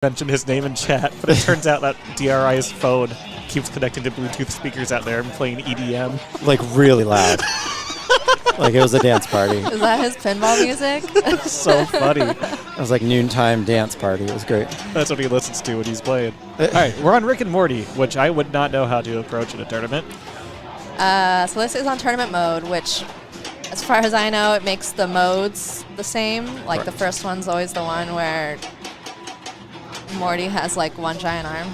mentioned his name in chat, but it turns out that DRI's phone keeps connecting to Bluetooth speakers out there and playing EDM. Like really loud. Like it was a dance party. Is that his pinball music? So funny. It was like noontime dance party. It was great. That's what he listens to when he's playing. All right, we're on Rick and Morty, which I would not know how to approach in a tournament. So this is on tournament mode, which, as far as I know, it makes the modes the same. Like the first one's always the one where Morty has like one giant arm.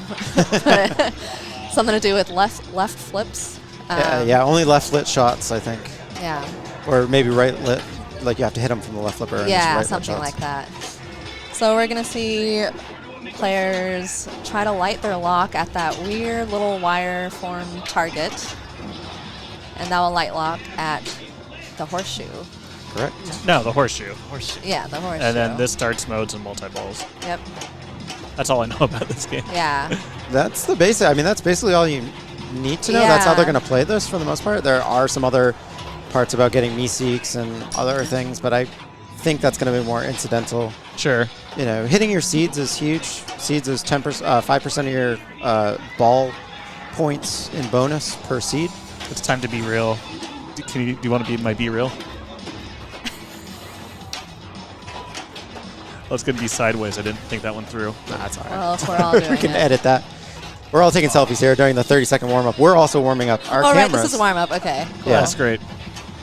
Something to do with left flips. Yeah, only left lit shots, I think. Yeah. Or maybe right lit, like you have to hit them from the left flipper. And Yeah, just right something lit like that. So we're going to see players try to light their lock at that weird little wire formed target. And that will light lock at the horseshoe. Correct. No, the horseshoe. Yeah, the horseshoe. And then this starts modes and multi-balls. Yep. That's all I know about this game. Yeah. That's the basic. I mean, that's basically all you need to know. That's how they're going to play this for the most part. There are some other parts about getting Meeseeks and other things, but I think that's going to be more incidental. Sure. You know, hitting your seeds is huge. Seeds is 5% of your ball points in bonus per seed. It's time to be real. Do you want to be my Be Real? Oh, it's going to be sideways. I didn't think that one through. Nah, that's all right. Well, if we're all doing We can it. edit that. We're all taking selfies here during the 30-second warm-up. We're also warming up our cameras. Right, this is a warm-up. Okay, cool. Yeah. That's great.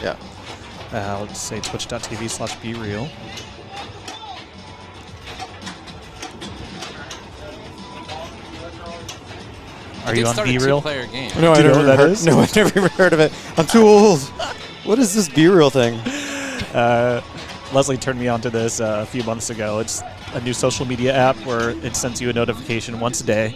Yeah. Let's say twitch.tv/BeReal. Are you on Start a BeReal? two-player game. No, Do I you know never what that heard. is? No, I've never even heard of it. I'm too old. What is this Be-Real thing? Leslie turned me onto this a few months ago. It's a new social media app where it sends you a notification once a day,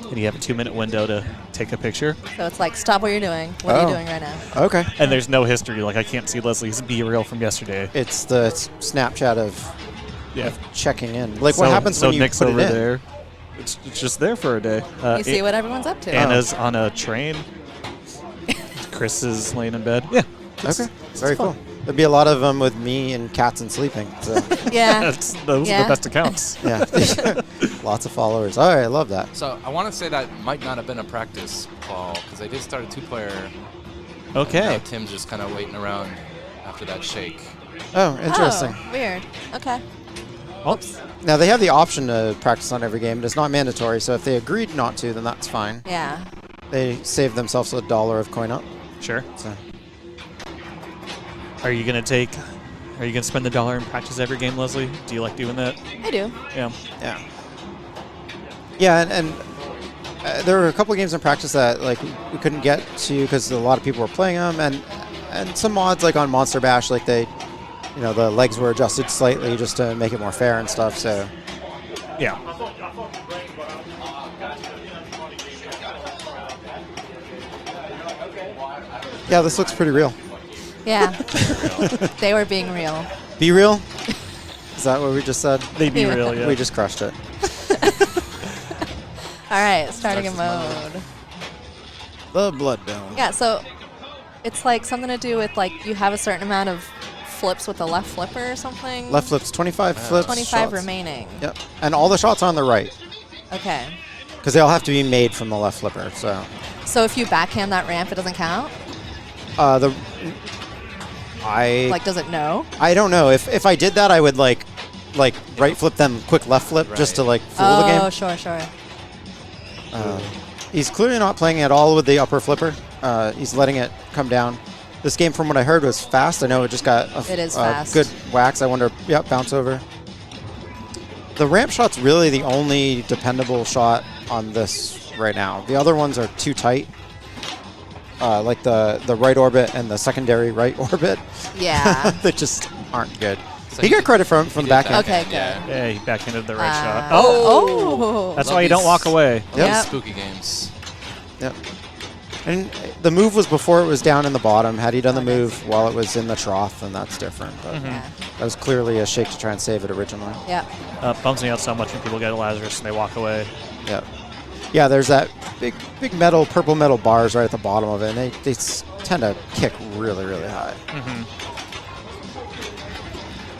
and you have a 2-minute window to take a picture. So it's like, stop what you're doing. What are you doing right now? Okay. And there's no history. Like, I can't see Leslie's Be Real from yesterday. It's the Snapchat of Yeah. checking in. Like, what happens when you Nick's put it over in? there. It's just there for a day. You see what everyone's up to. Anna's on a train. Chris is laying in bed. Yeah. Okay. Very cool. There'd be a lot of them with me and cats and sleeping. So, Yeah. Those are the best accounts. yeah. Lots of followers. All right, I love that. So I want to say that might not have been a practice ball because I did start a two-player. Okay. Now Tim's just kind of waiting around after that shake. Oh, interesting. Oh, weird. Okay. Oops. Now, they have the option to practice on every game, but it's not mandatory. So if they agreed not to, then that's fine. Yeah. They save themselves $1 of coin up. Sure. So. Are you going to spend the $1 and practice every game, Leslie? Do you like doing that? I do. Yeah. Yeah. Yeah, and there were a couple of games in practice that like we couldn't get to because a lot of people were playing them, and some mods like on Monster Bash, like the legs were adjusted slightly just to make it more fair and stuff. So Yeah. yeah, this looks pretty real. Yeah. They were being real. Be real? Is that what we just said? They Be Yeah. Real, yeah. We just crushed it. All right, starting a mode. The Bloodbound. Yeah, so it's like something to do with like you have a certain amount of flips with the left flipper or something. Left flips, 25 flips. 25 shots. remaining. Yep. And all the shots are on the right Okay. because they all have to be made from the left flipper. So So if you backhand that ramp, it doesn't count? Like, does it know? I don't know. If I did that, I would like right flip then quick left flip just to like fool the game. Oh, sure. He's clearly not playing at all with the upper flipper. He's letting it come down. This game, from what I heard, was fast. I know it just got It is a fast. good wax. I wonder, yep, bounce over. The ramp shot's really the only dependable shot on this right now. The other ones are too tight. Like the right orbit and the secondary right orbit. Yeah. They just aren't good. So He got credit from the back end. Okay, good. Yeah, he backhanded the right shot. Oh. That's Love why you don't these- walk away. Love Yep. these Yep. spooky games. Yep. And the move was before it was down in the bottom. Had he done the move while it was in the trough, then that's different. But Yeah. that was clearly a shake to try and save it originally. Yep. Bums me out so much when people get a Lazarus and they walk away. Yep. Yeah, there's that big purple metal bars right at the bottom of it, and they tend to kick really, really high.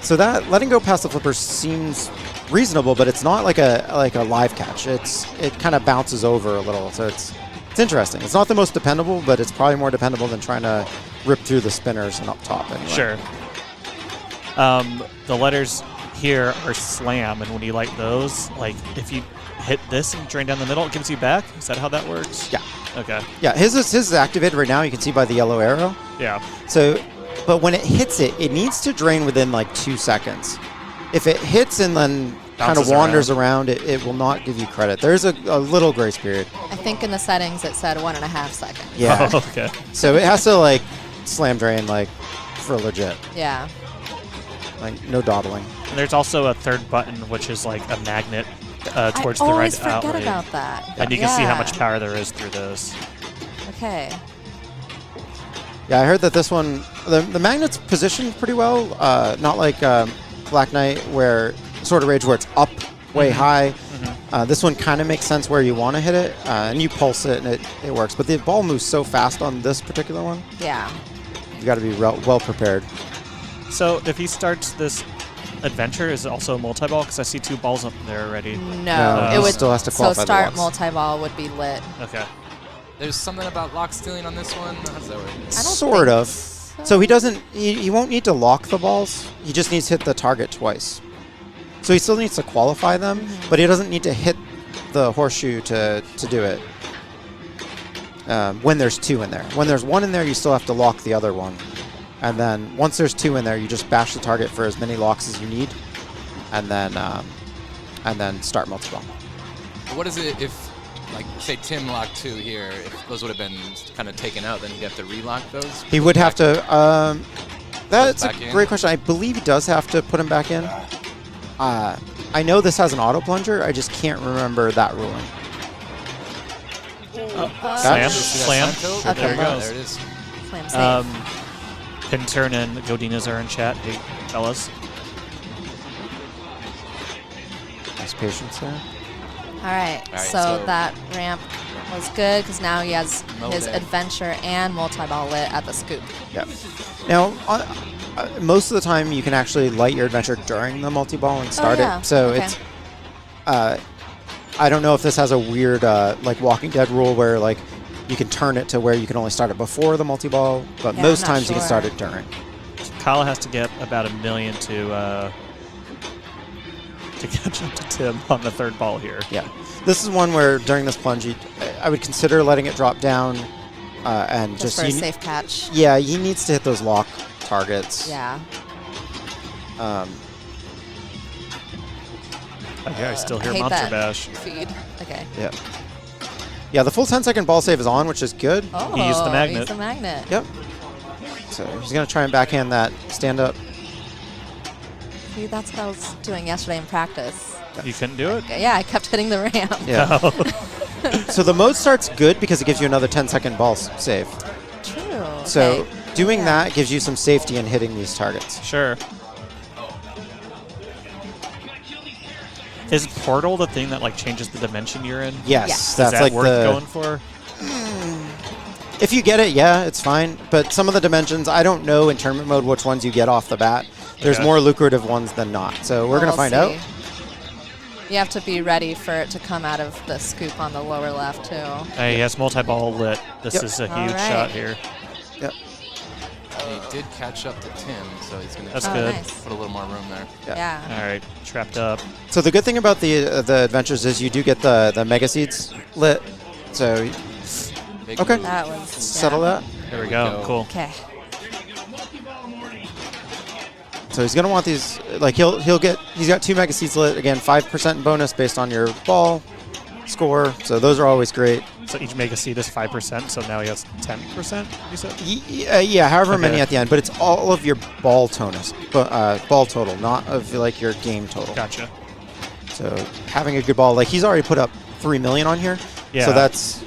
So that letting go past the flipper seems reasonable, but it's not like a live catch. It kind of bounces over a little, so it's interesting. It's not the most dependable, but it's probably more dependable than trying to rip through the spinners and up top. Anyway. Sure. The letters here are slam, and when you light those, like if you hit this and drain down the middle, it gives you back. Is that how that works? Yeah. Okay. Yeah, his is activated right now. You can see by the yellow arrow. Yeah. So, but when it hits it, it needs to drain within like 2 seconds. If it hits and then kind of Bounces wanders around, it will not give you credit. There's a little grace period. I think in the settings it said 1.5 seconds. Yeah. Oh, okay. So it has to like slam drain like for legit. Yeah. Like no dawdling. And there's also a third button, which is like a magnet towards I the always right forget outlet. about that. And you can see how much power there is through those. Okay. Yeah, I heard that this one, the magnet's positioned pretty well. Not like Black Knight, where Sword of Rage, where it's up way high. This one kind of makes sense where you want to hit it, and you pulse it, and it works. But the ball moves so fast on this particular one. Yeah. You got to be well prepared. So if he starts this adventure, is it also multi-ball? Because I see 2 balls up there already. No, he it would still has to so qualify the start locks. multi-ball would be lit. Okay. There's something about lock stealing on this one. How does that work? I don't Sort think of. So he doesn't. He won't need to lock the balls. He just needs to hit the target twice. So he still needs to qualify them, but he doesn't need to hit the horseshoe to do it. When there's 2 in there. When there's 1 in there, you still have to lock the other one. And then once there's 2 in there, you just bash the target for as many locks as you need, and then start multi-ball. What is it if, like, say Tim locked 2 here? If those would have been kind of taken out, then he'd have to relock those? He would have to. That's a back in? great question. I believe he does have to put him back in. I know this has an auto plunger. I just can't remember that ruling. Slam. See that Slam. tilt? Okay. There it goes. There it is. Slam safe. Pinturn and Godinas are in chat. Hey, fellas. Nice patience there. All right, All right, so so- that ramp was good because now he has Mode his it. adventure and multi-ball lit at the scoop. Yeah. Now, most of the time, you can actually light your adventure during the multi-ball and start yeah. it. So Okay. it's. I don't know if this has a weird like Walking Dead rule where like you can turn it to where you can only start it before the multi-ball, but Yeah, most I'm not times you can sure. start it during. Kyle has to get about 1 million to catch up to Tim on the 3rd ball here. Yeah. This is one where during this plunge, I would consider letting it drop down and Just for a safe catch. Yeah, he needs to hit those lock targets. Yeah. Yeah, I still I hear hate Monster that Bash. feed. Okay. Yeah. Yeah, the full 10-second ball save is on, which is good. Oh, He used the magnet. He's the magnet. Yep. So he's going to try and backhand that stand-up. See, that's what I was doing yesterday in practice. You couldn't do it? Yeah, I kept hitting the ramp. Yeah. No. So the mode start's good because it gives you another 10-second ball save. True. So Okay. doing Yeah. that gives you some safety in hitting these targets. Sure. Is Portal the thing that like changes the dimension you're in? Yes, Yes. that's Is that like worth the. going for? If you get it, yeah, it's fine. But some of the dimensions, I don't know in tournament mode which ones you get off the bat. There's Okay. more lucrative ones than not. So we're going to We'll find out. see. You have to be ready for it to come out of the scoop on the lower left, too. He has multi-ball lit. This Yep. is a All huge right. shot here. Yep. He did catch up to Tim, so he's going That's to Oh, good. nice. put a little more room there. Yeah. Yeah. All right, trapped up. So the good thing about the adventures is you do get the mega seeds lit. So Big Okay. move. That was. settle yeah. that. There we we go. go. Cool. Okay. So he's gonna want these. Like he's got 2 mega seeds lit again, 5% bonus based on your ball score. So those are always great. So each mega seed is 5%. So now he has 10%. You said? Yeah, however Okay. many at the end, but it's all of your ball tonus, ball total, not of like your game total. Gotcha. So having a good ball, like he's already put up 3 million on here. Yeah. So that's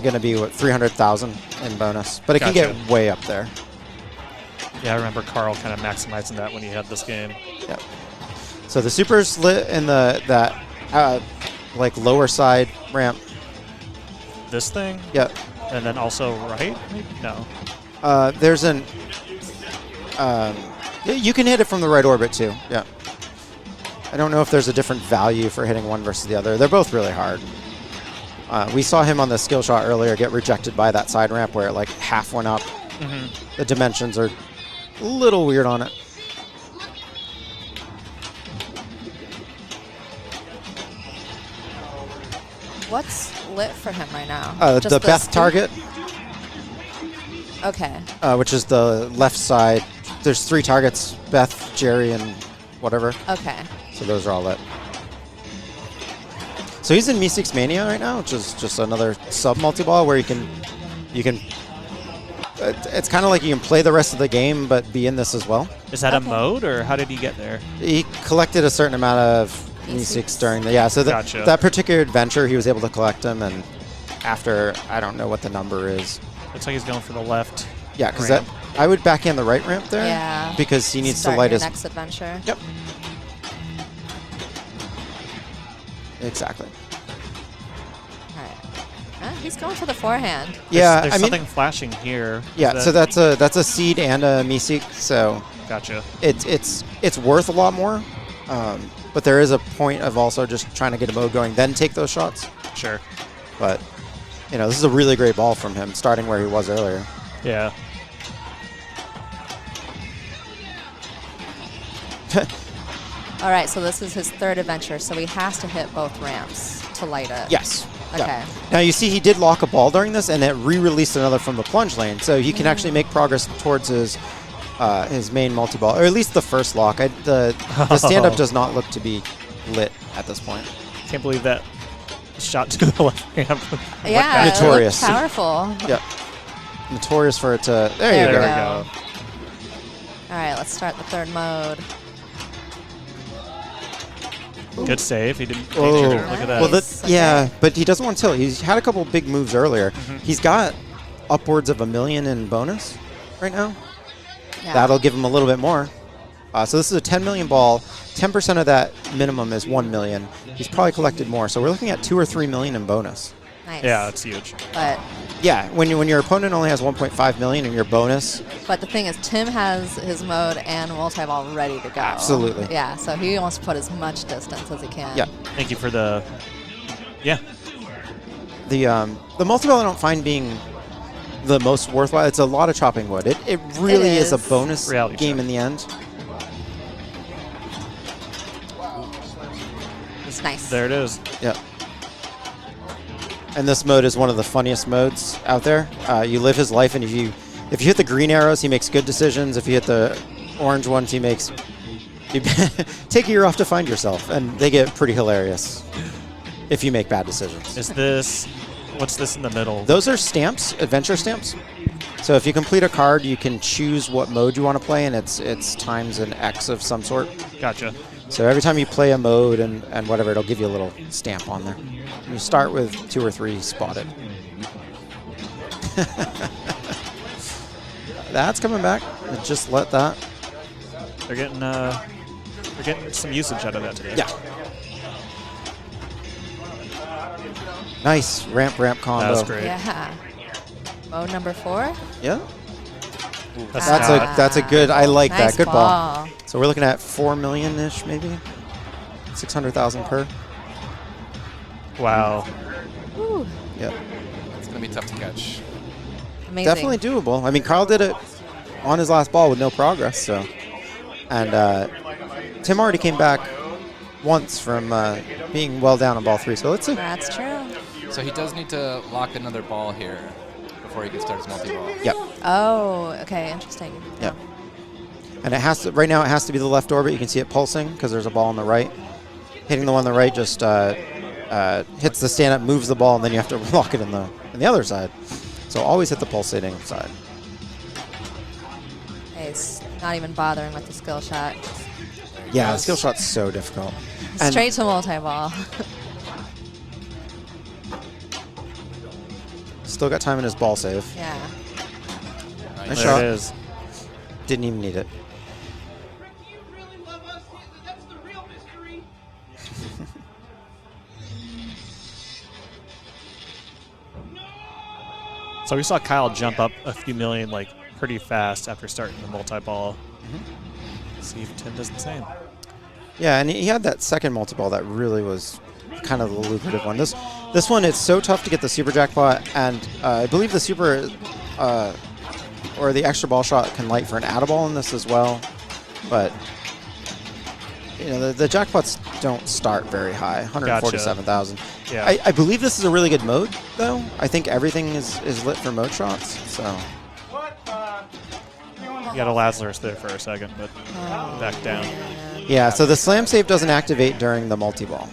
gonna be what 300,000 in bonus, but it can Gotcha. get way up there. Yeah, I remember Carl kind of maximizing that when he had this game. Yep. So the super's lit in that like lower side ramp. This thing, Yep. and then also right? Maybe? No. There's an. You can hit it from the right orbit too. Yeah. I don't know if there's a different value for hitting one versus the other. They're both really hard. We saw him on the skill shot earlier get rejected by that side ramp where it like half went up. The dimensions are a little weird on it. What's lit for him right now? The Beth target, Okay. which is the left side. There's 3 targets, Beth, Jerry, and whatever. Okay. So those are all lit. So he's in Meeseeks Mania right now, which is just another sub multi-ball where you can it's kind of like you can play the rest of the game but be in this as well. Is that a Okay. mode, or how did he get there? He collected a certain amount of Meeseeks during the so Gotcha. that particular adventure he was able to collect them, and after I don't know what the number is. Looks like he's going for the left. Yeah, because ramp. I would back in the right ramp there. Yeah. Because he needs Start to light your his. next adventure. Yep. Exactly. All right. He's going for the forehand. Yeah, There's I mean, something flashing here. yeah. Is So that- that's a seed and a Meeseek. So Gotcha. it's worth a lot more. But there is a point of also just trying to get a mode going, then take those shots. Sure. But this is a really great ball from him, starting where he was earlier. Yeah. All right, so this is his 3rd adventure, so he has to hit both ramps to light it. Yes. Okay. Yeah. Now you see he did lock a ball during this, and it re-released another from the plunge lane, so he can actually make progress towards his main multi-ball, or at least the first lock. The stand-up does not look to be lit at this point. Can't believe that shot to the left ramp. Yeah, Notorious. it looked powerful. Yeah. Notorious for it to. There There you we go. go. All right, let's start the 3rd mode. Good save. He didn't Oh. danger there. Look at that. Well, Nice. yeah, Okay. but he doesn't want to tilt. He's had a couple big moves earlier. He's got upwards of $1 million in bonus right now. Yeah. That'll give him a little bit more. So this is a 10 million ball. 10% of that minimum is 1 million. He's probably collected more. So we're looking at 2 or 3 million in bonus. Nice. Yeah, that's huge. But Yeah, when your opponent only has 1.5 million and your bonus, the thing is, Tim has his mode and multi-ball ready to go. Absolutely. Yeah, so he wants to put as much distance as he can. yeah. Thank you for the. Yeah. The multi-ball I don't find being the most worthwhile. It's a lot of chopping wood. It really It is a is. bonus Reality game check. in the end. It's nice. There it is. Yeah. And this mode is one of the funniest modes out there. You live his life, and if you hit the green arrows, he makes good decisions. If you hit the orange ones, he makes. You take a year off to find yourself, and they get pretty hilarious if you make bad decisions. Is this. What's this in the middle? Those are stamps, adventure stamps. So if you complete a card, you can choose what mode you want to play, and it's times an X of some sort. Gotcha. So every time you play a mode and whatever, it'll give you a little stamp on there. You start with 2 or 3 spotted. That's coming back. Just let that. They're getting some usage out of that today. Yeah. Nice ramp combo. That was great. Yeah. Mode number 4. Yeah. That's That's a good. I like Nice that. Good ball. ball. So we're looking at 4 million-ish, maybe 600,000 per. Wow. Woo. Yep. It's going to be tough to catch. Amazing. Definitely doable. I mean, Carl did it on his last ball with no progress. So, and Tim already came back once from being well down on ball 3. So let's see. That's true. So he does need to lock another ball here before he can start his multi-ball. Yep. Oh, okay, interesting. Yep. And it has to. Right now, it has to be the left orbit. You can see it pulsing because there's a ball on the right. Hitting the one on the right just hits the stand-up, moves the ball, and then you have to lock it in the other side. So always hit the pulsating side. He's not even bothering with the skill shot. Yeah, the skill shot's so difficult. Straight to multi-ball. Still got time in his ball save. Yeah. Nice There shot. it is. Didn't even need it. So we saw Kyle jump up a few million like pretty fast after starting the multi-ball. See if Tim does the same. Yeah, and he had that second multi-ball that really was kind of the lucrative one. This one, it's so tough to get the super jackpot, and I believe the super or the extra ball shot can light for an add-a-ball in this as well. But you know, the jackpots don't start very high, 147,000. Yeah. I believe this is a really good mode, though. I think everything is lit for mode shots, so. You got a Lazarus there for a second, but back down. Yeah, so the slam save doesn't activate during the multi-ball.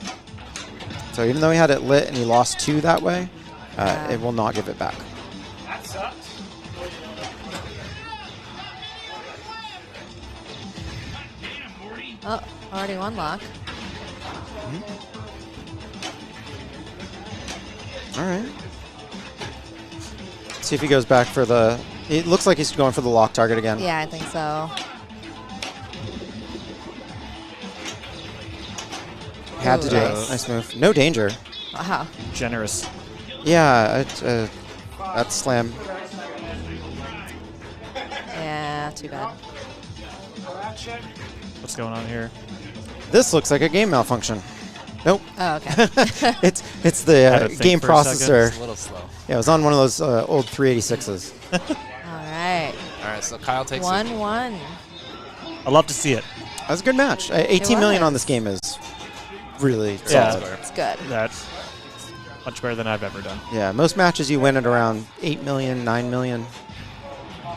So even though he had it lit and he lost 2 that way, it will not give it back. That sucks. Oh, already one lock. All right. See if he goes back for the... It looks like he's going for the lock target again. Yeah, I think so. Had to do it. Nice. Nice move. No danger. Wow. Generous. Yeah, that's slam. Yeah, too bad. What's going on here? This looks like a game malfunction. Nope. Oh, okay. it's Had the to think game for a second. processor. It's a little slow. Yeah, it was on one of those old 386s. All right. All right, so Kyle takes it. 1-1. I love to see it. That was a good match. 18 million on was. this game is really Yeah. solid. It's good. That's much better than I've ever done. Yeah, most matches you win at around 8 million, 9 million.